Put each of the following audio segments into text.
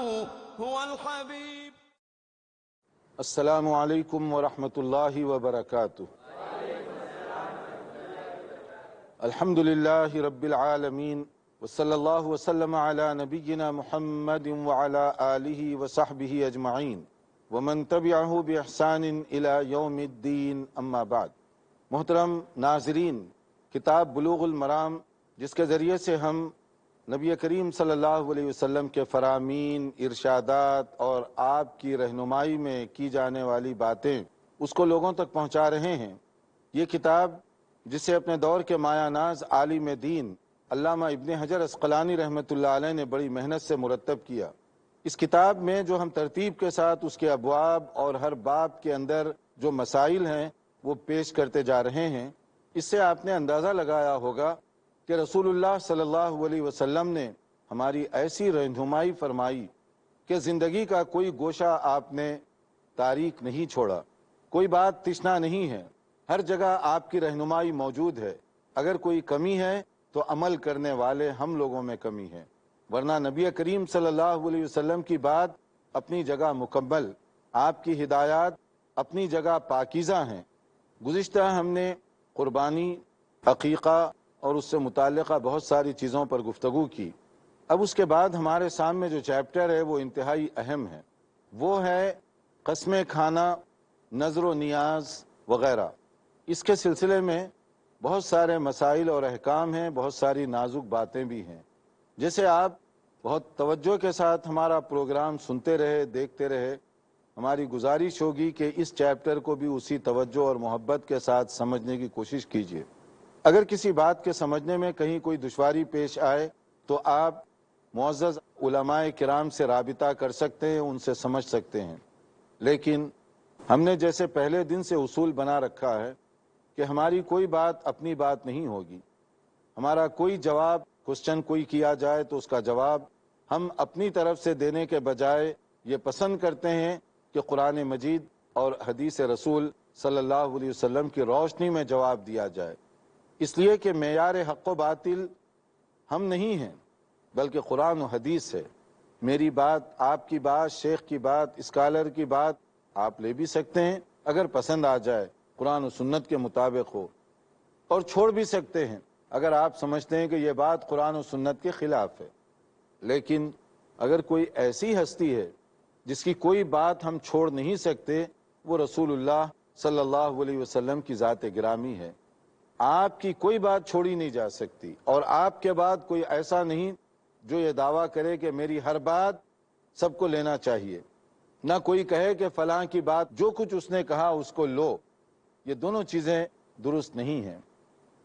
هو الحبيب. السلام علیکم ورحمۃ اللہ وبرکاتہ. الحمد للہ رب العالمین وصلی اللہ وسلم علی نبینا محمد وعلی آلہ وصحبہ اجمعین ومن تبعہ باحسان الی یوم الدین، اما بعد. محترم ناظرین، کتاب بلوغ المرام، جس کے ذریعے سے ہم نبی کریم صلی اللہ علیہ وسلم کے فرامین، ارشادات اور آپ کی رہنمائی میں کی جانے والی باتیں اس کو لوگوں تک پہنچا رہے ہیں. یہ کتاب جسے اپنے دور کے مایہ ناز عالم دین علامہ ابن حجر عسقلانی رحمۃ اللہ علیہ نے بڑی محنت سے مرتب کیا. اس کتاب میں جو ہم ترتیب کے ساتھ اس کے ابواب اور ہر باب کے اندر جو مسائل ہیں وہ پیش کرتے جا رہے ہیں، اس سے آپ نے اندازہ لگایا ہوگا کہ رسول اللہ صلی اللہ علیہ وسلم نے ہماری ایسی رہنمائی فرمائی کہ زندگی کا کوئی گوشہ آپ نے تاریک نہیں چھوڑا، کوئی بات تشنا نہیں ہے، ہر جگہ آپ کی رہنمائی موجود ہے. اگر کوئی کمی ہے تو عمل کرنے والے ہم لوگوں میں کمی ہے، ورنہ نبی کریم صلی اللہ علیہ وسلم کی بات اپنی جگہ مکمل، آپ کی ہدایات اپنی جگہ پاکیزہ ہیں. گزشتہ ہم نے قربانی، عقیقہ اور اس سے متعلقہ بہت ساری چیزوں پر گفتگو کی. اب اس کے بعد ہمارے سامنے جو چیپٹر ہے وہ انتہائی اہم ہے، وہ ہے قسمیں کھانا، نظر و نیاز وغیرہ. اس کے سلسلے میں بہت سارے مسائل اور احکام ہیں، بہت ساری نازک باتیں بھی ہیں. جیسے آپ بہت توجہ کے ساتھ ہمارا پروگرام سنتے رہے، دیکھتے رہے، ہماری گزارش ہوگی کہ اس چیپٹر کو بھی اسی توجہ اور محبت کے ساتھ سمجھنے کی کوشش کیجیے. اگر کسی بات کے سمجھنے میں کہیں کوئی دشواری پیش آئے تو آپ معزز علماء کرام سے رابطہ کر سکتے ہیں، ان سے سمجھ سکتے ہیں. لیکن ہم نے جیسے پہلے دن سے اصول بنا رکھا ہے کہ ہماری کوئی بات اپنی بات نہیں ہوگی. ہمارا کوئی جواب، کوشچن کوئی کیا جائے تو اس کا جواب ہم اپنی طرف سے دینے کے بجائے یہ پسند کرتے ہیں کہ قرآن مجید اور حدیث رسول صلی اللہ علیہ وسلم کی روشنی میں جواب دیا جائے. اس لیے کہ معیار حق و باطل ہم نہیں ہیں بلکہ قرآن و حدیث ہے. میری بات، آپ کی بات، شیخ کی بات، اسکالر کی بات آپ لے بھی سکتے ہیں اگر پسند آ جائے، قرآن و سنت کے مطابق ہو، اور چھوڑ بھی سکتے ہیں اگر آپ سمجھتے ہیں کہ یہ بات قرآن و سنت کے خلاف ہے. لیکن اگر کوئی ایسی ہستی ہے جس کی کوئی بات ہم چھوڑ نہیں سکتے، وہ رسول اللہ صلی اللہ علیہ وسلم کی ذات گرامی ہے. آپ کی کوئی بات چھوڑی نہیں جا سکتی، اور آپ کے بعد کوئی ایسا نہیں جو یہ دعویٰ کرے کہ میری ہر بات سب کو لینا چاہیے. نہ کوئی کہے کہ فلاں کی بات جو کچھ اس نے کہا اس کو لو. یہ دونوں چیزیں درست نہیں ہیں.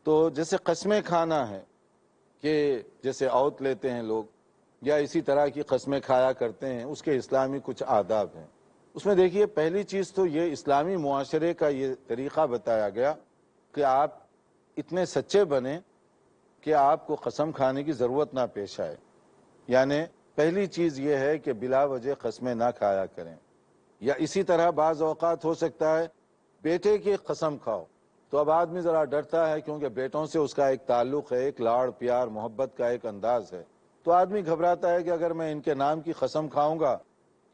تو جیسے قسمیں کھانا ہے کہ جیسے اوت لیتے ہیں لوگ یا اسی طرح کی قسمیں کھایا کرتے ہیں، اس کے اسلامی کچھ آداب ہیں. اس میں دیکھیے، پہلی چیز تو یہ اسلامی معاشرے کا یہ طریقہ بتایا گیا کہ آپ اتنے سچے بنیں کہ آپ کو قسم کھانے کی ضرورت نہ پیش آئے. یعنی پہلی چیز یہ ہے کہ بلا وجہ قسمیں نہ کھایا کریں. یا اسی طرح بعض اوقات ہو سکتا ہے بیٹے کی قسم کھاؤ، تو اب آدمی ذرا ڈرتا ہے کیونکہ بیٹوں سے اس کا ایک تعلق ہے، ایک لاڑ پیار محبت کا ایک انداز ہے. تو آدمی گھبراتا ہے کہ اگر میں ان کے نام کی قسم کھاؤں گا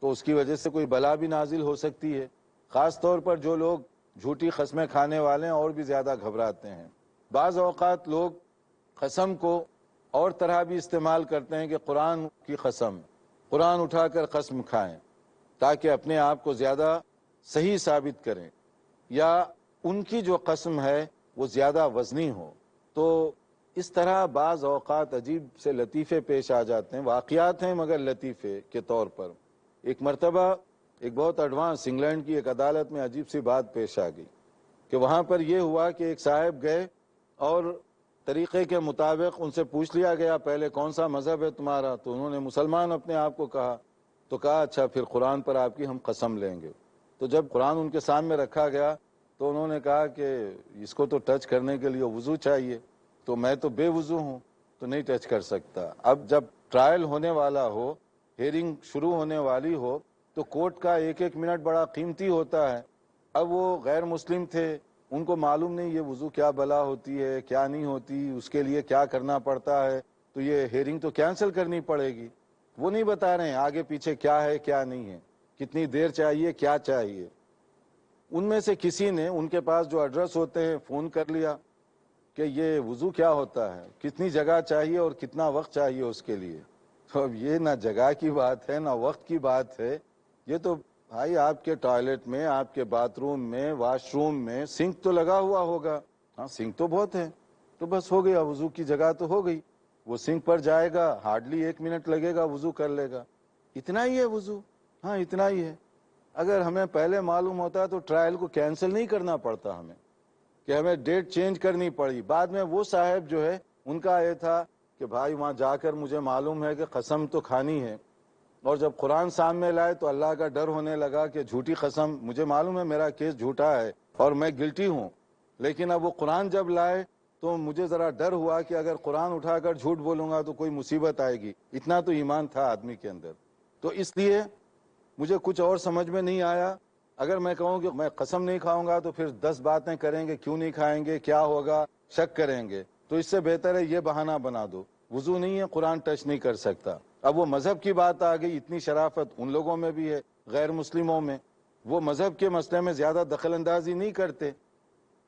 تو اس کی وجہ سے کوئی بلا بھی نازل ہو سکتی ہے. خاص طور پر جو لوگ جھوٹی قسمیں کھانے والے ہیں اور بھی زیادہ گھبراتے ہیں. بعض اوقات لوگ قسم کو اور طرح بھی استعمال کرتے ہیں کہ قرآن کی قسم، قرآن اٹھا کر قسم کھائیں تاکہ اپنے آپ کو زیادہ صحیح ثابت کریں، یا ان کی جو قسم ہے وہ زیادہ وزنی ہو. تو اس طرح بعض اوقات عجیب سے لطیفے پیش آ جاتے ہیں، واقعات ہیں مگر لطیفے کے طور پر. ایک مرتبہ ایک بہت ایڈوانس انگلینڈ کی ایک عدالت میں عجیب سی بات پیش آ گئی کہ وہاں پر یہ ہوا کہ ایک صاحب گئے اور طریقے کے مطابق ان سے پوچھ لیا گیا پہلے کون سا مذہب ہے تمہارا، تو انہوں نے مسلمان اپنے آپ کو کہا. تو کہا اچھا پھر قرآن پر آپ کی ہم قسم لیں گے. تو جب قرآن ان کے سامنے رکھا گیا تو انہوں نے کہا کہ اس کو تو ٹچ کرنے کے لیے وضو چاہیے، تو میں تو بے وضو ہوں تو نہیں ٹچ کر سکتا. اب جب ٹرائل ہونے والا ہو، ہیئرنگ شروع ہونے والی ہو، تو کورٹ کا ایک ایک منٹ بڑا قیمتی ہوتا ہے. اب وہ غیر مسلم تھے، ان کو معلوم نہیں یہ وضو کیا بلا ہوتی ہے، کیا نہیں ہوتی، اس کے لیے کیا کرنا پڑتا ہے، تو یہ ہیئرنگ تو کینسل کرنی پڑے گی. وہ نہیں بتا رہے ہیں آگے پیچھے کیا ہے کیا نہیں ہے، کتنی دیر چاہیے کیا چاہیے۔ ان میں سے کسی نے ان کے پاس جو ایڈریس ہوتے ہیں فون کر لیا کہ یہ وضو کیا ہوتا ہے، کتنی جگہ چاہیے اور کتنا وقت چاہیے اس کے لیے۔ تو اب یہ نہ جگہ کی بات ہے نہ وقت کی بات ہے، یہ تو بھائی آپ کے ٹوائلٹ میں، آپ کے باتھ روم میں، واش روم میں سنک تو لگا ہوا ہوگا، ہاں سنک تو بہت ہے، تو بس ہو گیا، وضو کی جگہ تو ہو گئی، وہ سنک پر جائے گا، ہارڈلی 1 منٹ لگے گا، وضو کر لے گا، اتنا ہی ہے وضو، ہاں اتنا ہی ہے۔ اگر ہمیں پہلے معلوم ہوتا تو ٹرائل کو کینسل نہیں کرنا پڑتا ہمیں، کہ ہمیں ڈیٹ چینج کرنی پڑی۔ بعد میں وہ صاحب جو ہے ان کا یہ تھا کہ بھائی وہاں جا کر مجھے معلوم ہے کہ قسم تو کھانی ہے، اور جب قرآن سامنے لائے تو اللہ کا ڈر ہونے لگا کہ جھوٹی قسم، مجھے معلوم ہے میرا کیس جھوٹا ہے اور میں گلٹی ہوں، لیکن اب وہ قرآن جب لائے تو مجھے ذرا ڈر ہوا کہ اگر قرآن اٹھا کر جھوٹ بولوں گا تو کوئی مصیبت آئے گی، اتنا تو ایمان تھا آدمی کے اندر۔ تو اس لیے مجھے کچھ اور سمجھ میں نہیں آیا۔ اگر میں کہوں کہ میں قسم نہیں کھاؤں گا تو پھر 10 باتیں کریں گے، کیوں نہیں کھائیں گے، کیا ہوگا، شک کریں گے، تو اس سے بہتر ہے یہ بہانہ بنا دو، وضو نہیں ہے قرآن ٹچ نہیں کر سکتا۔ اب وہ مذہب کی بات آ گئی، اتنی شرافت ان لوگوں میں بھی ہے غیر مسلموں میں، وہ مذہب کے مسئلے میں زیادہ دخل اندازی نہیں کرتے،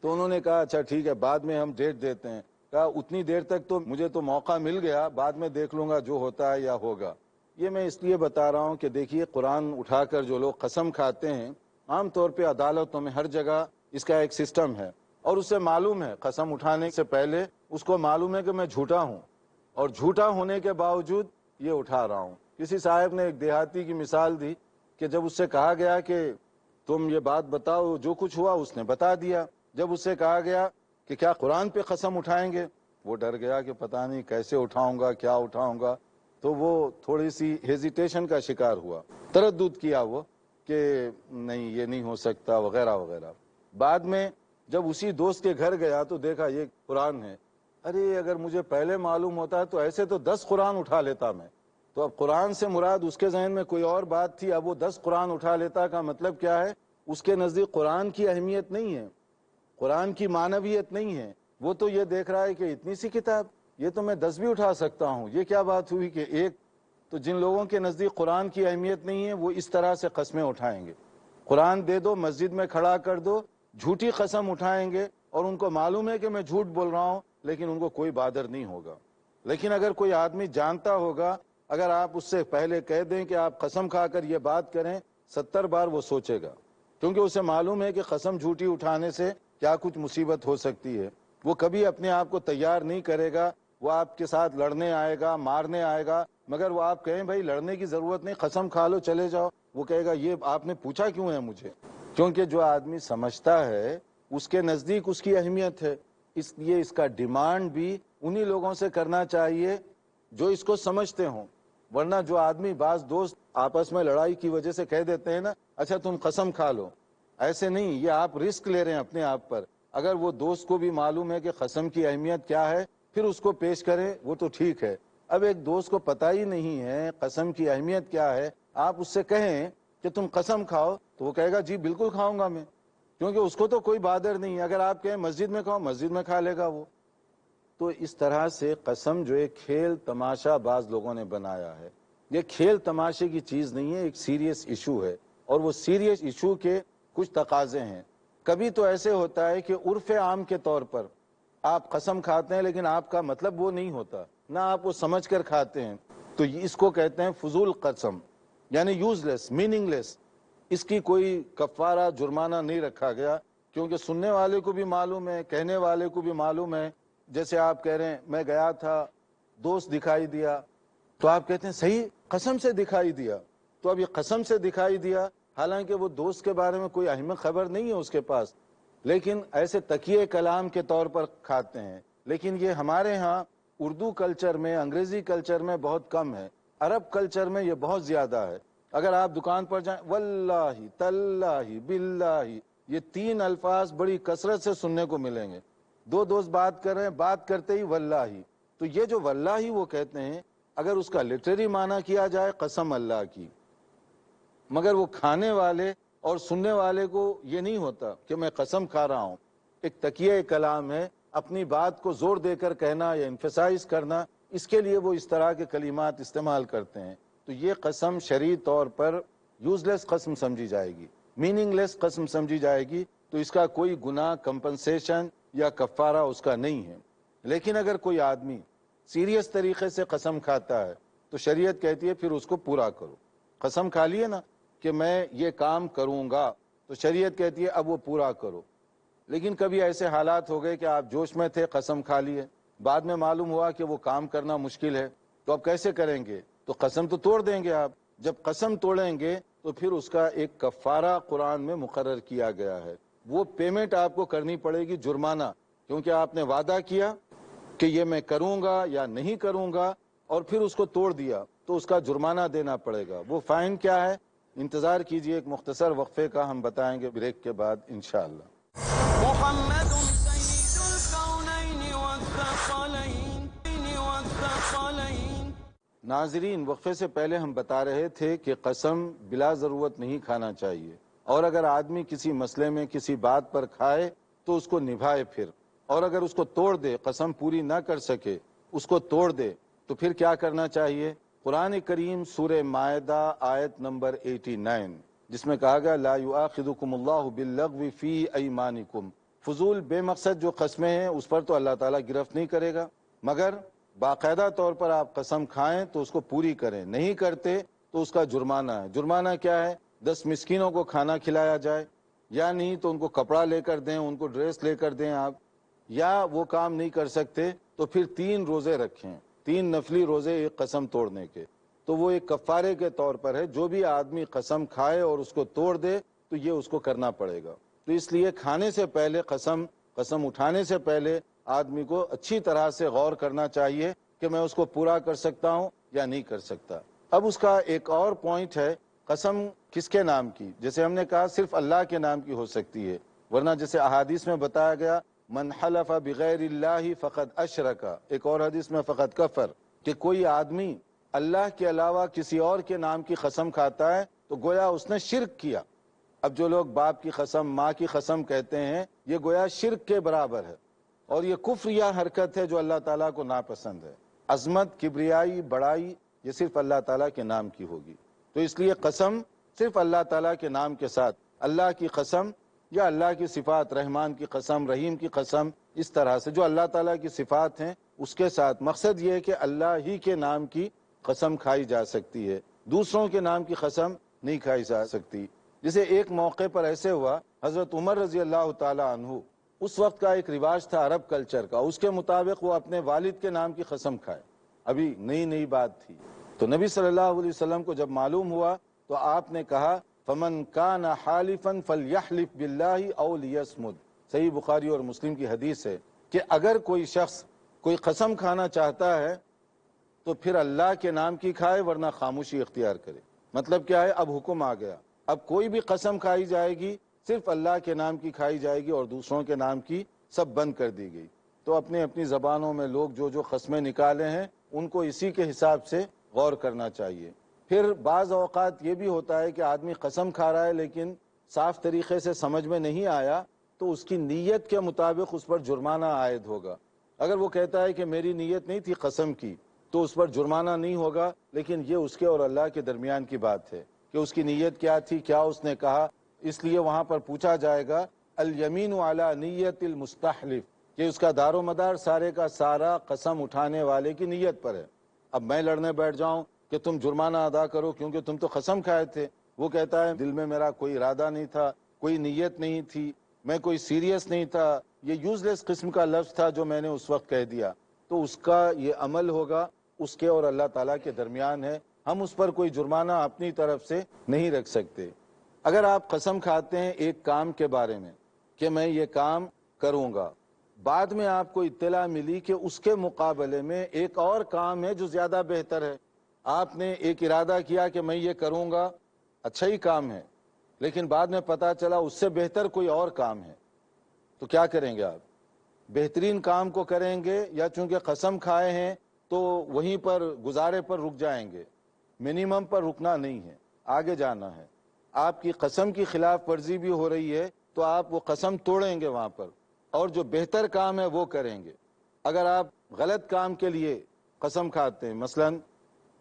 تو انہوں نے کہا اچھا ٹھیک ہے بعد میں ہم ڈیٹ دیتے ہیں۔ کہا اتنی دیر تک تو مجھے تو موقع مل گیا، بعد میں دیکھ لوں گا جو ہوتا ہے یا ہوگا۔ یہ میں اس لیے بتا رہا ہوں کہ دیکھیے قرآن اٹھا کر جو لوگ قسم کھاتے ہیں، عام طور پہ عدالتوں میں ہر جگہ اس کا ایک سسٹم ہے، اور اسے معلوم ہے قسم اٹھانے سے پہلے اس کو معلوم ہے کہ میں جھوٹا ہوں، اور جھوٹا ہونے کے باوجود یہ اٹھا رہا ہوں۔ کسی صاحب نے ایک دیہاتی کی مثال دی کہ جب اس سے کہا گیا کہ تم یہ بات بتاؤ، جو کچھ ہوا اس نے بتا دیا۔ جب اس سے کہا گیا کہ کیا قرآن پہ قسم اٹھائیں گے، وہ ڈر گیا کہ پتہ نہیں کیسے اٹھاؤں گا، کیا اٹھاؤں گا، تو وہ تھوڑی سی ہیزیٹیشن کا شکار ہوا، تردد کیا وہ کہ نہیں یہ نہیں ہو سکتا وغیرہ وغیرہ۔ بعد میں جب اسی دوست کے گھر گیا تو دیکھا یہ قرآن ہے، ارے اگر مجھے پہلے معلوم ہوتا تو ایسے تو 10 قرآن اٹھا لیتا میں۔ تو اب قرآن سے مراد اس کے ذہن میں کوئی اور بات تھی، اب وہ 10 قرآن اٹھا لیتا کا مطلب کیا ہے، اس کے نزدیک قرآن کی اہمیت نہیں ہے، قرآن کی معنویت نہیں ہے، وہ تو یہ دیکھ رہا ہے کہ اتنی سی کتاب، یہ تو میں 10 بھی اٹھا سکتا ہوں، یہ کیا بات ہوئی کہ ایک۔ تو جن لوگوں کے نزدیک قرآن کی اہمیت نہیں ہے وہ اس طرح سے قسمیں اٹھائیں گے، قرآن دے دو مسجد میں کھڑا کر دو، جھوٹی قسم اٹھائیں گے، اور ان کو معلوم ہے کہ میں جھوٹ بول رہا ہوں لیکن ان کو کوئی بادر نہیں ہوگا۔ لیکن اگر کوئی آدمی جانتا ہوگا، اگر آپ اس سے پہلے کہہ دیں کہ آپ قسم کھا کر یہ بات کریں، 70 بار وہ سوچے گا، کیونکہ اسے معلوم ہے کہ قسم جھوٹی اٹھانے سے کیا کچھ مصیبت ہو سکتی ہے۔ وہ کبھی اپنے آپ کو تیار نہیں کرے گا، وہ آپ کے ساتھ لڑنے آئے گا، مارنے آئے گا، مگر وہ آپ کہیں بھائی لڑنے کی ضرورت نہیں، قسم کھا لو چلے جاؤ، وہ کہے گا یہ آپ نے پوچھا کیوں ہے مجھے، کیونکہ جو آدمی سمجھتا ہے اس کے نزدیک اس کی اہمیت ہے، اس لیے اس کا ڈیمانڈ بھی انہی لوگوں سے کرنا چاہیے جو اس کو سمجھتے ہوں۔ ورنہ جو آدمی، بعض دوست آپس میں لڑائی کی وجہ سے کہہ دیتے ہیں نا اچھا تم قسم کھا لو، ایسے نہیں، یہ آپ رسک لے رہے ہیں اپنے آپ پر۔ اگر وہ دوست کو بھی معلوم ہے کہ قسم کی اہمیت کیا ہے پھر اس کو پیش کریں وہ تو ٹھیک ہے۔ اب ایک دوست کو پتہ ہی نہیں ہے قسم کی اہمیت کیا ہے، آپ اس سے کہیں کہ تم قسم کھاؤ تو وہ کہے گا جی بالکل کھاؤں گا میں، کیونکہ اس کو تو کوئی بادر نہیں ہے۔ اگر آپ کہیں مسجد میں کھاؤ، مسجد میں کھا لے گا وہ۔ تو اس طرح سے قسم جو ایک کھیل تماشا بعض لوگوں نے بنایا ہے، یہ کھیل تماشے کی چیز نہیں ہے، ایک سیریس ایشو ہے، اور وہ سیریس ایشو کے کچھ تقاضے ہیں۔ کبھی تو ایسے ہوتا ہے کہ عرف عام کے طور پر آپ قسم کھاتے ہیں لیکن آپ کا مطلب وہ نہیں ہوتا، نہ آپ وہ سمجھ کر کھاتے ہیں، تو اس کو کہتے ہیں فضول قسم، یعنی یوز لیس، میننگ لیس۔ اس کی کوئی کفارہ جرمانہ نہیں رکھا گیا، کیونکہ سننے والے کو بھی معلوم ہے، کہنے والے کو بھی معلوم ہے۔ جیسے آپ کہہ رہے ہیں میں گیا تھا، دوست دکھائی دیا، تو آپ کہتے ہیں صحیح قسم سے دکھائی دیا، تو اب یہ قسم سے دکھائی دیا، حالانکہ وہ دوست کے بارے میں کوئی اہم خبر نہیں ہے اس کے پاس، لیکن ایسے تکیے کلام کے طور پر کھاتے ہیں۔ لیکن یہ ہمارے ہاں اردو کلچر میں، انگریزی کلچر میں بہت کم ہے، عرب کلچر میں یہ بہت زیادہ ہے۔ اگر آپ دکان پر جائیں، واللہ، تاللہ، باللہ، یہ 3 الفاظ بڑی کثرت سے سننے کو ملیں گے۔ 2 دوست بات کر رہے ہیں، بات کرتے ہی واللہ، تو یہ جو واللہ وہ کہتے ہیں، اگر اس کا لٹریری معنی کیا جائے قسم اللہ کی، مگر وہ کھانے والے اور سننے والے کو یہ نہیں ہوتا کہ میں قسم کھا رہا ہوں۔ ایک تکیہ کلام ہے، اپنی بات کو زور دے کر کہنا یا انفسائز کرنا، اس کے لیے وہ اس طرح کے کلمات استعمال کرتے ہیں۔ تو یہ قسم شرعی طور پر یوز لیس قسم سمجھی جائے گی، میننگ لیس قسم سمجھی جائے گی، تو اس کا کوئی گناہ، کمپنسیشن یا کفارہ اس کا نہیں ہے۔ لیکن اگر کوئی آدمی سیریس طریقے سے قسم کھاتا ہے تو شریعت کہتی ہے پھر اس کو پورا کرو۔ قسم کھا لیے نا کہ میں یہ کام کروں گا، تو شریعت کہتی ہے اب وہ پورا کرو۔ لیکن کبھی ایسے حالات ہو گئے کہ آپ جوش میں تھے، قسم کھا لیے، بعد میں معلوم ہوا کہ وہ کام کرنا مشکل ہے، تو اب کیسے کریں گے؟ تو قسم تو توڑ دیں گے آپ۔ جب قسم توڑیں گے تو پھر اس کا ایک کفارہ قرآن میں مقرر کیا گیا ہے، وہ پیمنٹ آپ کو کرنی پڑے گی، جرمانہ، کیونکہ آپ نے وعدہ کیا کہ یہ میں کروں گا یا نہیں کروں گا، اور پھر اس کو توڑ دیا تو اس کا جرمانہ دینا پڑے گا۔ وہ فائن کیا ہے؟ انتظار کیجئے، ایک مختصر وقفے کا ہم بتائیں گے بریک کے بعد انشاءاللہ۔ محمد سيد الكونين والثقلين ناظرین، وقفے سے پہلے ہم بتا رہے تھے کہ قسم بلا ضرورت نہیں کھانا چاہیے، اور اگر آدمی کسی مسئلے میں کسی بات پر کھائے تو اس کو نبھائے پھر، اور اگر اس کو توڑ دے، قسم پوری نہ کر سکے، اس کو توڑ دے، تو پھر کیا کرنا چاہیے؟ قرآن کریم سورہ مائدہ آیت نمبر 89، جس میں کہا گیا لا یؤاخذکم اللہ باللغو فی ایمانکم، فضول بے مقصد جو قسمیں ہیں اس پر تو اللہ تعالیٰ گرفت نہیں کرے گا، مگر باقاعدہ طور پر آپ قسم کھائیں تو اس کو پوری کریں، نہیں کرتے تو اس کا جرمانہ ہے۔ جرمانہ کیا ہے؟ 10 مسکینوں کو کھانا کھلایا جائے، یا نہیں تو ان کو کپڑا لے کر دیں، ان کو ڈریس لے کر دیں آپ، یا وہ کام نہیں کر سکتے تو پھر 3 روزے رکھیں، 3 نفلی روزے ایک قسم توڑنے کے، تو وہ ایک کفارے کے طور پر ہے۔ جو بھی آدمی قسم کھائے اور اس کو توڑ دے تو یہ اس کو کرنا پڑے گا۔ تو اس لیے کھانے سے پہلے قسم اٹھانے سے پہلے آدمی کو اچھی طرح سے غور کرنا چاہیے کہ میں اس کو پورا کر سکتا ہوں یا نہیں کر سکتا۔ اب اس کا ایک اور پوائنٹ ہے، قسم کس کے نام کی؟ جیسے ہم نے کہا صرف اللہ کے نام کی ہو سکتی ہے، ورنہ جیسے احادیث میں بتایا گیا من حلف بغیر اللہ فقد اشرک، ایک اور حدیث میں فقد کفر، کہ کوئی آدمی اللہ کے علاوہ کسی اور کے نام کی قسم کھاتا ہے تو گویا اس نے شرک کیا۔ اب جو لوگ باپ کی قسم، ماں کی قسم کہتے ہیں، یہ گویا شرک کے برابر ہے، اور یہ کفر یا حرکت ہے جو اللہ تعالیٰ کو ناپسند ہے۔ عظمت، کبریائی، بڑائی یہ صرف اللہ تعالیٰ کے نام کی ہوگی۔ تو اس لیے قسم صرف اللہ تعالیٰ کے نام کے ساتھ، اللہ کی قسم یا اللہ کی صفات، رحمان کی قسم، رحیم کی قسم، اس طرح سے جو اللہ تعالیٰ کی صفات ہیں اس کے ساتھ، مقصد یہ ہے کہ اللہ ہی کے نام کی قسم کھائی جا سکتی ہے، دوسروں کے نام کی قسم نہیں کھائی جا سکتی۔ جسے ایک موقع پر ایسے ہوا، حضرت عمر رضی اللہ تعالیٰ عنہ، اس وقت کا ایک رواج تھا عرب کلچر کا، اس کے مطابق وہ اپنے والد کے نام کی قسم کھائے، ابھی نئی بات تھی۔ تو نبی صلی اللہ علیہ وسلم کو جب معلوم ہوا تو آپ نے کہا فمن کان حالفا فلیحلف باللہ او لیصمد، صحیح بخاری اور مسلم کی حدیث ہے کہ اگر کوئی شخص کوئی قسم کھانا چاہتا ہے تو پھر اللہ کے نام کی کھائے، ورنہ خاموشی اختیار کرے۔ مطلب کیا ہے؟ اب حکم آ گیا، اب کوئی بھی قسم کھائی جائے گی صرف اللہ کے نام کی کھائی جائے گی، اور دوسروں کے نام کی سب بند کر دی گئی۔ تو اپنی زبانوں میں لوگ جو قسمیں نکالے ہیں ان کو اسی کے حساب سے غور کرنا چاہیے۔ پھر بعض اوقات یہ بھی ہوتا ہے کہ آدمی قسم کھا رہا ہے لیکن صاف طریقے سے سمجھ میں نہیں آیا، تو اس کی نیت کے مطابق اس پر جرمانہ عائد ہوگا۔ اگر وہ کہتا ہے کہ میری نیت نہیں تھی قسم کی، تو اس پر جرمانہ نہیں ہوگا، لیکن یہ اس کے اور اللہ کے درمیان کی بات ہے کہ اس کی نیت کیا تھی، کیا اس نے کہا۔ اس لیے وہاں پر پوچھا جائے گا الیمین علی نیت المستحلف، کہ اس کا دار و مدار سارے کا سارا قسم اٹھانے والے کی نیت پر ہے۔ اب میں لڑنے بیٹھ جاؤں کہ تم جرمانہ ادا کرو کیونکہ تم تو قسم کھائے تھے، وہ کہتا ہے دل میں میرا کوئی ارادہ نہیں تھا، کوئی نیت نہیں تھی، میں کوئی سیریس نہیں تھا، یہ یوز لیس قسم کا لفظ تھا جو میں نے اس وقت کہہ دیا، تو اس کا یہ عمل ہوگا اس کے اور اللہ تعالیٰ کے درمیان ہے، ہم اس پر کوئی جرمانہ اپنی طرف سے نہیں رکھ سکتے۔ اگر آپ قسم کھاتے ہیں ایک کام کے بارے میں کہ میں یہ کام کروں گا، بعد میں آپ کو اطلاع ملی کہ اس کے مقابلے میں ایک اور کام ہے جو زیادہ بہتر ہے، آپ نے ایک ارادہ کیا کہ میں یہ کروں گا، اچھا ہی کام ہے، لیکن بعد میں پتہ چلا اس سے بہتر کوئی اور کام ہے، تو کیا کریں گے آپ؟ بہترین کام کو کریں گے یا چونکہ قسم کھائے ہیں تو وہیں پر گزارے پر رک جائیں گے؟ منیمم پر رکنا نہیں ہے، آگے جانا ہے۔ آپ کی قسم کی خلاف ورزی بھی ہو رہی ہے تو آپ وہ قسم توڑیں گے وہاں پر، اور جو بہتر کام ہے وہ کریں گے۔ اگر آپ غلط کام کے لیے قسم کھاتے ہیں، مثلا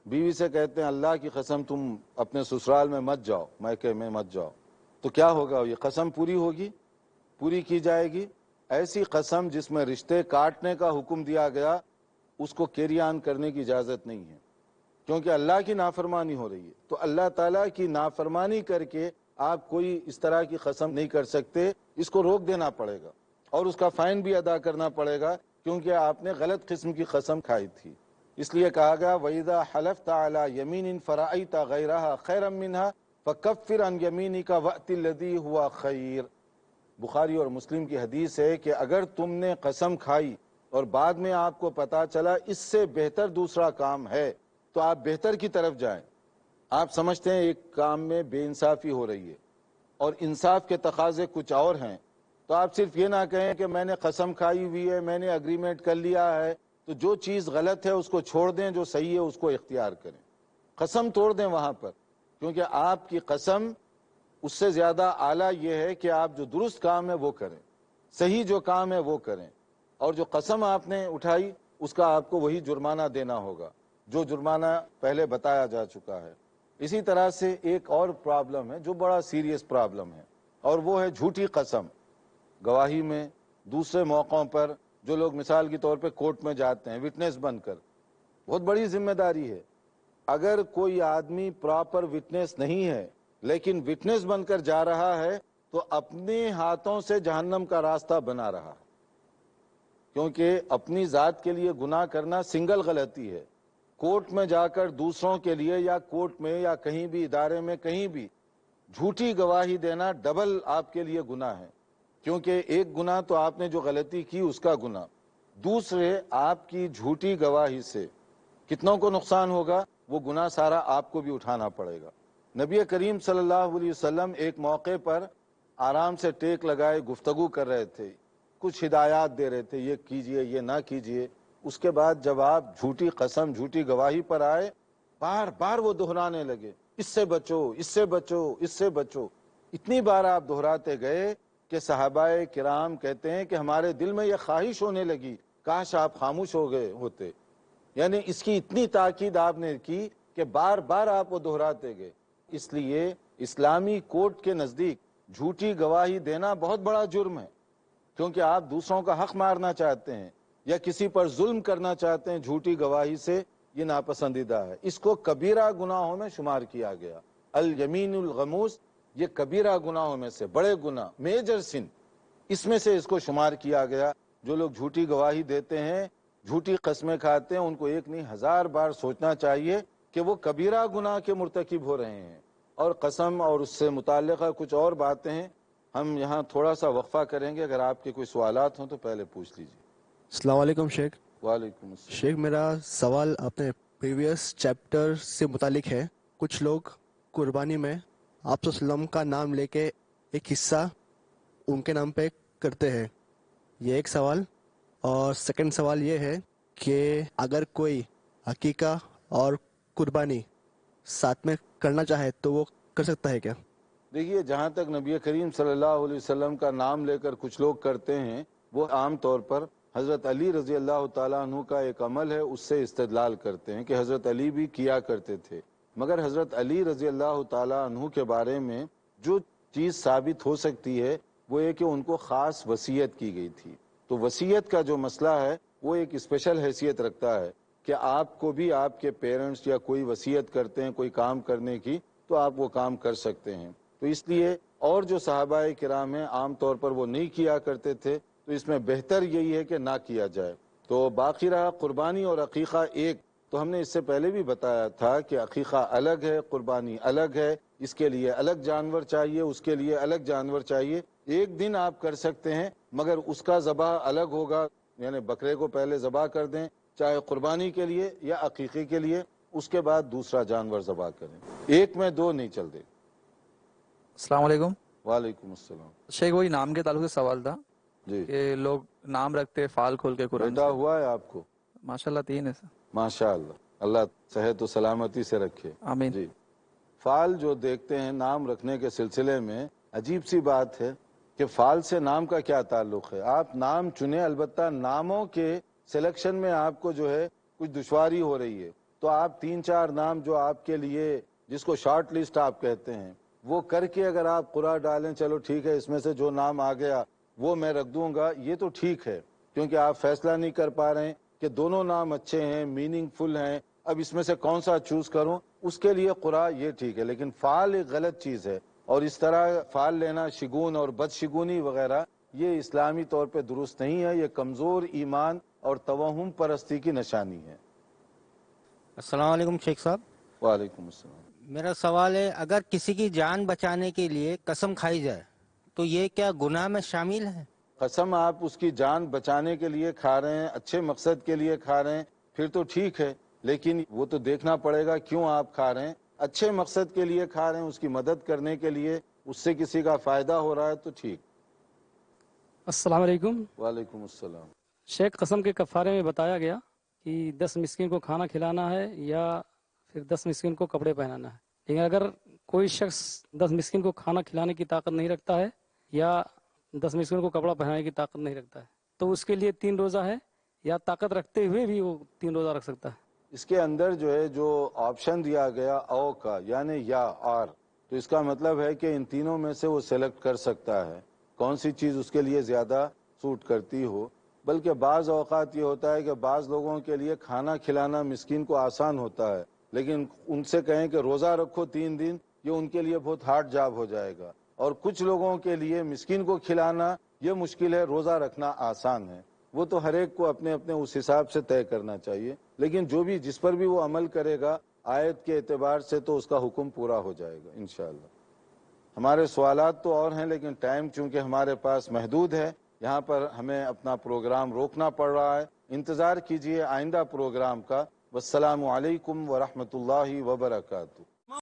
بیوی سے کہتے ہیں اللہ کی قسم تم اپنے سسرال میں مت جاؤ، میکے میں مت جاؤ، تو کیا ہوگا؟ یہ قسم پوری ہوگی، پوری کی جائے گی؟ ایسی قسم جس میں رشتے کاٹنے کا حکم دیا گیا، اس کو کیری آن کرنے کی اجازت نہیں ہے، کیونکہ اللہ کی نافرمانی ہو رہی ہے۔ تو اللہ تعالیٰ کی نافرمانی کر کے آپ کوئی اس طرح کی قسم نہیں کر سکتے، اس کو روک دینا پڑے گا اور اس کا فائن بھی ادا کرنا پڑے گا، کیونکہ آپ نے غلط قسم کی قسم کھائی تھی۔ اس لیے کہا گیا وَإِذَا حَلَفْتَ عَلَى يَمِينٍ فَرَأَيْتَ غَيْرَهَا خَيْرًا مِّنْهَا فَكَفِّرْ عَنْ يَمِينِكَ وَأْتِ الَّذِي هُوَ خَيْرٌ۔ بخاری اور مسلم کی حدیث ہے کہ اگر تم نے قسم کھائی اور بعد میں آپ کو پتا چلا اس سے بہتر دوسرا کام ہے تو آپ بہتر کی طرف جائیں۔ آپ سمجھتے ہیں ایک کام میں بے انصافی ہو رہی ہے اور انصاف کے تقاضے کچھ اور ہیں، تو آپ صرف یہ نہ کہیں کہ میں نے قسم کھائی ہوئی ہے، میں نے اگریمنٹ کر لیا ہے، تو جو چیز غلط ہے اس کو چھوڑ دیں، جو صحیح ہے اس کو اختیار کریں۔ قسم توڑ دیں وہاں پر، کیونکہ آپ کی قسم اس سے زیادہ اعلیٰ یہ ہے کہ آپ جو درست کام ہے وہ کریں، صحیح جو کام ہے وہ کریں، اور جو قسم آپ نے اٹھائی اس کا آپ کو وہی جرمانہ دینا ہوگا جو جرمانہ پہلے بتایا جا چکا ہے۔ اسی طرح سے ایک اور پرابلم ہے جو بڑا سیریس پرابلم ہے، اور وہ ہے جھوٹی قسم۔ گواہی میں، دوسرے موقعوں پر جو لوگ مثال کے طور پہ کورٹ میں جاتے ہیں وٹنس بن کر، بہت بڑی ذمہ داری ہے۔ اگر کوئی آدمی پراپر وٹنس نہیں ہے لیکن وٹنس بن کر جا رہا ہے تو اپنے ہاتھوں سے جہنم کا راستہ بنا رہا ہے، کیونکہ اپنی ذات کے لیے گناہ کرنا سنگل غلطی ہے۔ کورٹ میں جا کر دوسروں کے لیے یا کورٹ میں یا کہیں بھی ادارے میں کہیں بھی جھوٹی گواہی دینا ڈبل آپ کے لیے گناہ ہے، کیونکہ ایک گناہ تو آپ نے جو غلطی کی اس کا گناہ، دوسرے آپ کی جھوٹی گواہی سے کتنوں کو نقصان ہوگا، وہ گناہ سارا آپ کو بھی اٹھانا پڑے گا۔ نبی کریم صلی اللہ علیہ وسلم ایک موقع پر آرام سے ٹیک لگائے گفتگو کر رہے تھے، کچھ ہدایات دے رہے تھے، یہ کیجئے یہ نہ کیجئے۔ اس کے بعد جب آپ جھوٹی قسم جھوٹی گواہی پر آئے، بار بار وہ دہرانے لگے، اس سے بچو اس سے بچو اس سے بچو۔ اتنی بار آپ دہراتے گئے کہ صحابہ کرام کہتے ہیں کہ ہمارے دل میں یہ خواہش ہونے لگی کاش آپ خاموش ہو گئے ہوتے، یعنی اس کی اتنی تاکید آپ نے کی کہ بار بار آپ وہ دہراتے گئے۔ اس لیے اسلامی کورٹ کے نزدیک جھوٹی گواہی دینا بہت بڑا جرم ہے، کیونکہ آپ دوسروں کا حق مارنا چاہتے ہیں یا کسی پر ظلم کرنا چاہتے ہیں جھوٹی گواہی سے، یہ ناپسندیدہ ہے۔ اس کو کبیرہ گناہوں میں شمار کیا گیا۔ الیمین الغموس، یہ کبیرہ گناہوں میں سے بڑے گناہ، میجر سن، اس میں سے اس کو شمار کیا گیا۔ جو لوگ جھوٹی گواہی دیتے ہیں، جھوٹی قسمیں کھاتے ہیں، ان کو ایک نہیں ہزار بار سوچنا چاہیے کہ وہ کبیرہ گناہ کے مرتکب ہو رہے ہیں۔ اور قسم اور اس سے متعلقہ کچھ اور باتیں ہیں، ہم یہاں تھوڑا سا وقفہ کریں گے، اگر آپ کے کوئی سوالات ہوں تو پہلے پوچھ لیجیے۔ السلام علیکم شیخ۔ وعلیکم السلام۔ شیخ میرا سوال اپنے پریویس چیپٹر سے متعلق ہے۔ کچھ لوگ قربانی میں آپ صلی اللہ علیہ وسلم کا نام لے کے ایک حصہ ان کے نام پہ کرتے ہیں، یہ ایک سوال۔ اور سیکنڈ سوال یہ ہے کہ اگر کوئی عقیقہ اور قربانی ساتھ میں کرنا چاہے تو وہ کر سکتا ہے کیا؟ دیکھیے، جہاں تک نبی کریم صلی اللہ علیہ وسلم کا نام لے کر کچھ لوگ کرتے ہیں، وہ عام طور پر حضرت علی رضی اللہ تعالیٰ عنہ کا ایک عمل ہے، اس سے استدلال کرتے ہیں کہ حضرت علی بھی کیا کرتے تھے۔ مگر حضرت علی رضی اللہ تعالیٰ عنہ کے بارے میں جو چیز ثابت ہو سکتی ہے وہ یہ کہ ان کو خاص وصیت کی گئی تھی۔ تو وصیت کا جو مسئلہ ہے وہ ایک اسپیشل حیثیت رکھتا ہے کہ آپ کو بھی آپ کے پیرنٹس یا کوئی وصیت کرتے ہیں کوئی کام کرنے کی تو آپ وہ کام کر سکتے ہیں۔ تو اس لیے اور جو صحابہ کرام ہیں عام طور پر وہ نہیں کیا کرتے تھے، تو اس میں بہتر یہی ہے کہ نہ کیا جائے۔ تو باقی رہا قربانی اور عقیقہ ایک، تو ہم نے اس سے پہلے بھی بتایا تھا کہ عقیقہ الگ ہے، قربانی الگ ہے، اس کے لیے الگ جانور چاہیے، اس کے لیے الگ جانور چاہیے۔ ایک دن آپ کر سکتے ہیں مگر اس کا ذبح الگ ہوگا، یعنی بکرے کو پہلے ذبح کر دیں چاہے قربانی کے لیے یا عقیقے کے لیے، اس کے بعد دوسرا جانور ذبح کریں، ایک میں دو نہیں چل دے۔ السلام علیکم۔ وعلیکم السلام۔ شیخ وہی نام کے تعلق سے سوال تھا جی، کہ لوگ نام رکھتے فال کھول کے قرآن بیٹا سے۔ ہوا ہے آپ کو؟ ماشاءاللہ 3 ہے سر۔ ماشاء اللہ، اللہ صحت و سلامتی سے رکھے۔ آمین۔ جی، فال جو دیکھتے ہیں نام رکھنے کے سلسلے میں عجیب سی بات ہے کہ فال سے نام کا کیا تعلق ہے؟ آپ نام چنیں، البتہ ناموں کے سلیکشن میں آپ کو جو ہے کچھ دشواری ہو رہی ہے تو آپ 3-4 نام جو آپ کے لیے جس کو شارٹ لسٹ آپ کہتے ہیں وہ کر کے اگر آپ قرعہ ڈالیں چلو ٹھیک ہے اس میں سے جو نام آ گیا وہ میں رکھ دوں گا، یہ تو ٹھیک ہے، کیونکہ آپ فیصلہ نہیں کر پا رہے ہیں کہ دونوں نام اچھے ہیں، میننگ فل ہیں، اب اس میں سے کون سا چوز کروں، اس کے لیے قرعہ یہ ٹھیک ہے۔ لیکن فعال ایک غلط چیز ہے، اور اس طرح فعال لینا شگون اور بدشگونی وغیرہ یہ اسلامی طور پہ درست نہیں ہے، یہ کمزور ایمان اور توہم پرستی کی نشانی ہے۔ السلام علیکم شیخ صاحب، وعلیکم السلام۔ میرا سوال ہے اگر کسی کی جان بچانے کے لیے قسم کھائی جائے تو یہ کیا گناہ میں شامل ہے؟ قسم آپ اس کی جان بچانے کے لیے کھا رہے ہیں، اچھے مقصد کے لیے کھا رہے ہیں، پھر تو ٹھیک ہے، لیکن وہ تو دیکھنا پڑے گا کیوں آپ کھا رہے ہیں۔ اچھے مقصد کے لیے کھا رہے ہیں، اس کی مدد کرنے کے لیے، اس سے کسی کا فائدہ ہو رہا ہے تو ٹھیک۔ السلام علیکم وعلیکم السلام۔ شیخ، قسم کے کفارے میں بتایا گیا کہ 10 مسکین کو کھانا کھلانا ہے یا پھر 10 مسکین کو کپڑے پہنانا ہے، لیکن اگر کوئی شخص 10 مسکین کو کھانا کھلانے کی طاقت نہیں رکھتا ہے یا 10 مسکین کو کپڑا پہنانے کی طاقت نہیں رکھتا ہے تو اس کے لیے 3 روزہ ہے، یا طاقت رکھتے ہوئے بھی وہ 3 روزہ رکھ سکتا ہے؟ اس کے اندر جو ہے جو آپشن دیا گیا او کا یعنی یا آر، تو اس کا مطلب ہے کہ ان تینوں میں سے وہ سلیکٹ کر سکتا ہے کون سی چیز اس کے لیے زیادہ سوٹ کرتی ہو۔ بلکہ بعض اوقات یہ ہوتا ہے کہ بعض لوگوں کے لیے کھانا کھلانا مسکین کو آسان ہوتا ہے، لیکن ان سے کہیں کہ روزہ رکھو 3 دن، یہ ان کے لیے بہت ہارڈ جاب ہو جائے گا۔ اور کچھ لوگوں کے لیے مسکین کو کھلانا یہ مشکل ہے، روزہ رکھنا آسان ہے۔ وہ تو ہر ایک کو اپنے اپنے اس حساب سے طے کرنا چاہیے، لیکن جو بھی جس پر بھی وہ عمل کرے گا آیت کے اعتبار سے تو اس کا حکم پورا ہو جائے گا انشاءاللہ۔ ہمارے سوالات تو اور ہیں، لیکن ٹائم چونکہ ہمارے پاس محدود ہے، یہاں پر ہمیں اپنا پروگرام روکنا پڑ رہا ہے۔ انتظار کیجئے آئندہ پروگرام کا۔ والسلام علیکم ورحمۃ اللہ وبرکاتہ۔